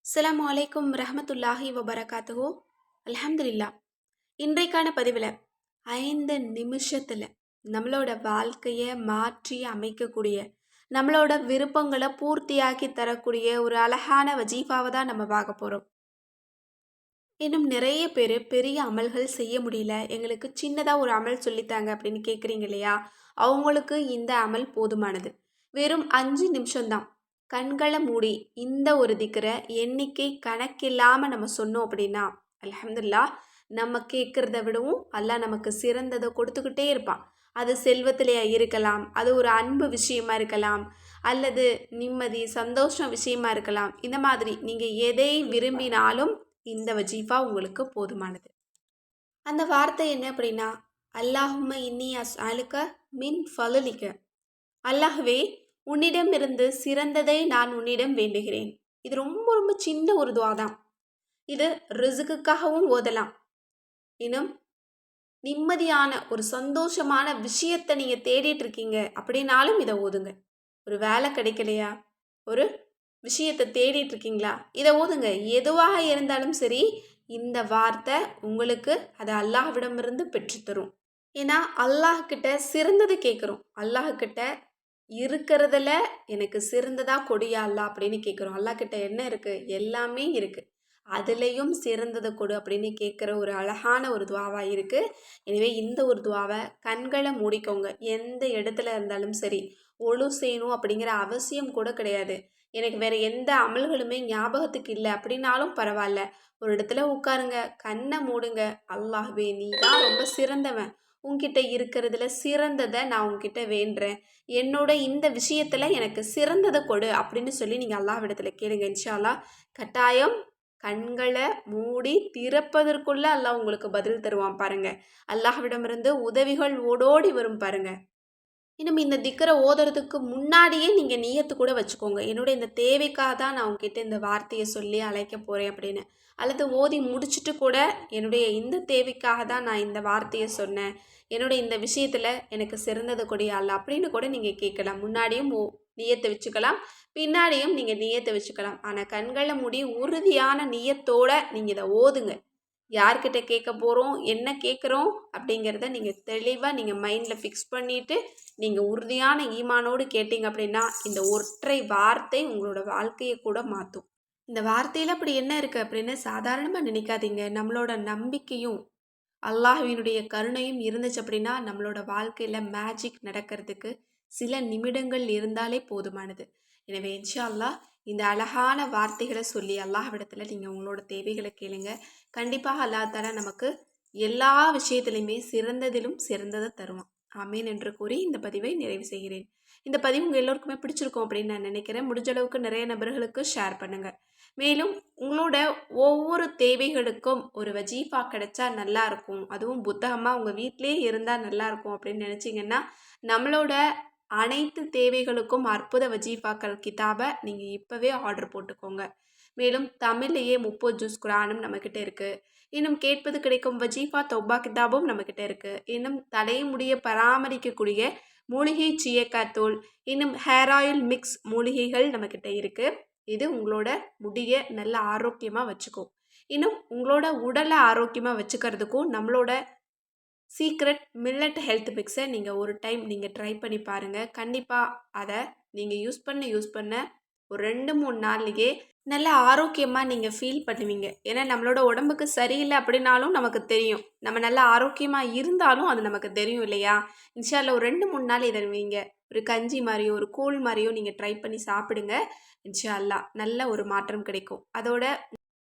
அஸ்ஸலாமு அலைக்கும் ரஹமத்துல்லாஹி வபரகாத்துஹு. அல்ஹம்துலில்லா. இன்றைக்கான பதிவில் 5 நிமிஷத்தில் நம்மளோட வாழ்க்கையை மாற்றி அமைக்கக்கூடிய, நம்மளோட விருப்பங்களை பூர்த்தியாக்கி தரக்கூடிய ஒரு அழகான வஜீஃபாவை தான் நம்ம பார்க்க போகிறோம். இன்னும் நிறைய பேர் பெரிய அமல்கள் செய்ய முடியல, எங்களுக்கு சின்னதாக ஒரு அமல் சொல்லித்தாங்க அப்படின்னு கேட்குறீங்க இல்லையா? அவங்களுக்கு இந்த அமல் போதுமானது. வெறும் 5 நிமிஷம்தான். கண்களை மூடி இந்த ஒரு திக்கரை எண்ணிக்கை கணக்கில்லாமல் நம்ம சொன்னோம் அப்படின்னா அல்ஹம்துலில்லாஹ், நம்ம கேட்குறத விடவும் அல்லாஹ் நமக்கு சிறந்ததை கொடுத்துக்கிட்டே இருப்பான். அது செல்வத்திலேயே இருக்கலாம், அது ஒரு அன்பு விஷயமா இருக்கலாம், அல்லது நிம்மதி சந்தோஷம் விஷயமா இருக்கலாம். இந்த மாதிரி நீங்கள் எதை விரும்பினாலும் இந்த வஜீஃபா உங்களுக்கு போதுமானது. அந்த வார்த்தை என்ன அப்படின்னா, அல்லாஹும்ம இன்னி அஸ்அலுக மின் ஃபலுலிக. அல்லாஹ்வே, உன்னிடமிருந்து சிறந்ததை நான் உன்னிடம் வேண்டுகிறேன். இது ரொம்ப ரொம்ப சின்ன ஒரு துவா தான். இது ரிசுக்குக்காகவும் ஓதலாம். இன்னும் நிம்மதியான ஒரு சந்தோஷமான விஷயத்தை நீங்கள் தேடிட்டு இருக்கீங்க அப்படின்னாலும் இதை ஓதுங்க. ஒரு வேலை கிடைக்கலையா, ஒரு விஷயத்தை தேடிட்டு இருக்கீங்களா, இதை ஓதுங்க. எதுவாக இருந்தாலும் சரி, இந்த வார்த்தை உங்களுக்கு அதை அல்லாஹ்விடமிருந்து பெற்றுத்தரும். ஏன்னா அல்லாஹ்கிட்ட சிறந்தது கேட்குறோம். அல்லாஹ்கிட்ட இருக்கிறதுல எனக்கு சிறந்ததா கொடியா அல்லாஹ் அப்படின்னு கேட்குறோம். அல்லாஹ்கிட்ட என்ன இருக்குது? எல்லாமே இருக்குது. அதுலேயும் சிறந்ததை கொடு அப்படின்னு கேட்குற ஒரு அழகான ஒரு துவாவாக இருக்குது. எனவே இந்த ஒரு துவாவை கண்களை மூடிக்கோங்க. எந்த இடத்துல இருந்தாலும் சரி, ஒழு செய்யணும் அப்படிங்கிற அவசியம் கூட கிடையாது. எனக்கு வேறு எந்த அமல்களுமே ஞாபகத்துக்கு இல்லை அப்படின்னாலும் பரவாயில்ல. ஒரு இடத்துல உட்காருங்க, கண்ணை மூடுங்க. அல்லாஹ்வே, நீ தான் ரொம்ப சிறந்தவன். உன்கிட்ட இருக்கிறதுல சிறந்ததை நான் உன்கிட்ட வேண்டுறேன். என்னோட இந்த விஷயத்தில் எனக்கு சிறந்ததை கொடு அப்படின்னு சொல்லி நீங்கள் அல்லாஹ்விடத்தில் கேளுங்க. இன்ஷா அல்லாஹ் கட்டாயம் கண்களை மூடி திறப்பதற்குள்ள அல்லாஹ் உங்களுக்கு பதில் தருவான் பாருங்க. அல்லாஹ்விடமிருந்து உதவிகள் ஓடோடி வரும் பாருங்க. இன்னும் இந்த திக்கரை ஓதுறதுக்கு முன்னாடியே நீங்கள் நியத்து கூட வச்சுக்கோங்க. என்னோட இந்த தேவைக்காக தான் நான் உங்ககிட்ட இந்த வார்த்தையை சொல்லி அழைக்க போகிறேன் அப்படின்னு. அல்லது ஓதி முடிச்சுட்டு கூட என்னுடைய இந்த தேவைக்காக தான் நான் இந்த வார்த்தையை சொன்னேன், என்னுடைய இந்த விஷயத்தில் எனக்கு சிறந்தது கொடியா அல்ல அப்படின்னு கூட நீங்கள் கேட்கலாம். முன்னாடியும் நியத்தை வச்சுக்கலாம், பின்னாடியும் நீங்கள் நியத்தை வச்சுக்கலாம். ஆனால் கண்களை மூடி உறுதியான நியத்தோடு நீங்கள் இதை ஓதுங்க. யார்கிட்ட கேட்க போகிறோம், என்ன கேட்குறோம் அப்படிங்கிறத நீங்கள் தெளிவாக நீங்கள் மைண்டில் ஃபிக்ஸ் பண்ணிவிட்டு நீங்கள் உறுதியான ஈமானோடு கேட்டிங்க அப்படின்னா இந்த ஒற்றை வார்த்தை உங்களோட வாழ்க்கையை கூட மாற்றும். இந்த வார்த்தையில் அப்படி என்ன இருக்குது அப்படின்னு சாதாரணமாக நினைக்காதீங்க. நம்மளோட நம்பிக்கையும் அல்லாஹ்வினுடைய கருணையும் இருந்துச்சு அப்படின்னா நம்மளோட வாழ்க்கையில் மேஜிக் நடக்கிறதுக்கு சில நிமிடங்கள் இருந்தாலே போதுமானது. எனவே இன்ஷா அல்லாஹ் இந்த அழகான வார்த்தைகளை சொல்லி அல்லாஹ்விடத்தில் நீங்கள் உங்களோட தேவைகளை கேளுங்க. கண்டிப்பாக அல்லாஹ் தஆலா நமக்கு எல்லா விஷயத்துலையுமே சிறந்ததிலும் சிறந்ததை தருவான். ஆமீன் என்று கூறி இந்த பதிவை நிறைவு செய்கிறேன். இந்த பதிவு உங்கள் எல்லோருக்குமே பிடிச்சிருக்கும் அப்படின்னு நான் நினைக்கிறேன். முடிஞ்ச அளவுக்கு நிறைய நபர்களுக்கு ஷேர் பண்ணுங்கள். மேலும் உங்களோட ஒவ்வொரு தேவைகளுக்கும் ஒரு வஜீஃபா கிடைச்சா நல்லாயிருக்கும், அதுவும் புத்தகமாக உங்கள் வீட்டிலே இருந்தால் நல்லாயிருக்கும் அப்படின்னு நினச்சிங்கன்னா நம்மளோட அனைத்து தேவைகளுக்கும் அற்புத வஜீஃபாக்கள் கிதாபை நீங்கள் இப்போவே ஆர்டர் போட்டுக்கோங்க. மேலும் தமிழ்லேயே 30 ஜூஸ் குரானும் நம்மக்கிட்ட இருக்குது. இன்னும் கேட்பது கிடைக்கும் வஜீஃபா தௌபா கிதாபும் நம்மக்கிட்ட இருக்குது. இன்னும் தலைமுடியை பராமரிக்கக்கூடிய மூலிகை சீயக்காத்தூள், இன்னும் ஹேர் ஆயில் மிக்ஸ் மூலிகைகள் நம்மக்கிட்ட இருக்குது. இது உங்களோட முடியை நல்ல ஆரோக்கியமாக வச்சுக்கும். இன்னும் உங்களோட உடலை ஆரோக்கியமாக வச்சுக்கிறதுக்கும் நம்மளோட சீக்ரெட் மில்லட் ஹெல்த் மிக்ஸை நீங்கள் ஒரு டைம் நீங்கள் ட்ரை பண்ணி பாருங்கள். கண்டிப்பாக அதை நீங்கள் யூஸ் பண்ண ஒரு 2-3 நாள்லேயே நல்ல ஆரோக்கியமாக நீங்கள் ஃபீல் பண்ணுவீங்க. ஏன்னா நம்மளோட உடம்புக்கு சரியில்லை அப்படின்னாலும் நமக்கு தெரியும், நம்ம நல்ல ஆரோக்கியமாக இருந்தாலும் அது நமக்கு தெரியும் இல்லையா? இன்ஷா அல்லாஹ் ஒரு 2-3 நாள் இதை நீங்கள் ஒரு கஞ்சி மாதிரியோ ஒரு கூழ் மாதிரியோ நீங்கள் ட்ரை பண்ணி சாப்பிடுங்க. இன்ஷா அல்லாஹ் நல்ல ஒரு மாற்றம் கிடைக்கும். அதோட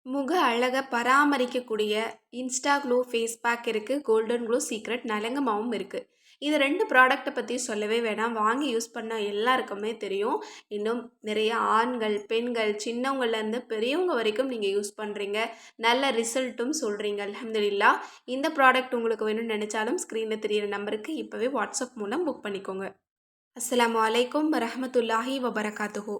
முக அழகை பராமரிக்கக்கூடிய இன்ஸ்டா க்ளோ ஃபேஸ் பேக் இருக்குது, கோல்டன் க்ளோ சீக்ரெட் நலங்கமாவும் இருக்குது. இது 2 ப்ராடக்ட்டை பற்றி சொல்லவே வேணாம், வாங்கி யூஸ் பண்ண எல்லாருக்குமே தெரியும். இன்னும் நிறைய ஆண்கள் பெண்கள் சின்னவங்கள்லேருந்து பெரியவங்க வரைக்கும் நீங்கள் யூஸ் பண்ணுறீங்க, நல்ல ரிசல்ட்டும் சொல்கிறீங்க. அல்ஹம்துலில்லாஹ். இந்த ப்ராடக்ட் உங்களுக்கு வேணும்னு நினச்சாலும் ஸ்க்ரீனில் தெரியிற நம்பருக்கு இப்போவே வாட்ஸ்அப் மூலம் புக் பண்ணிக்கோங்க. அஸ்ஸலாமு அலைக்கும் வரஹ்மத்துல்லாஹி வபரகாத்துஹு.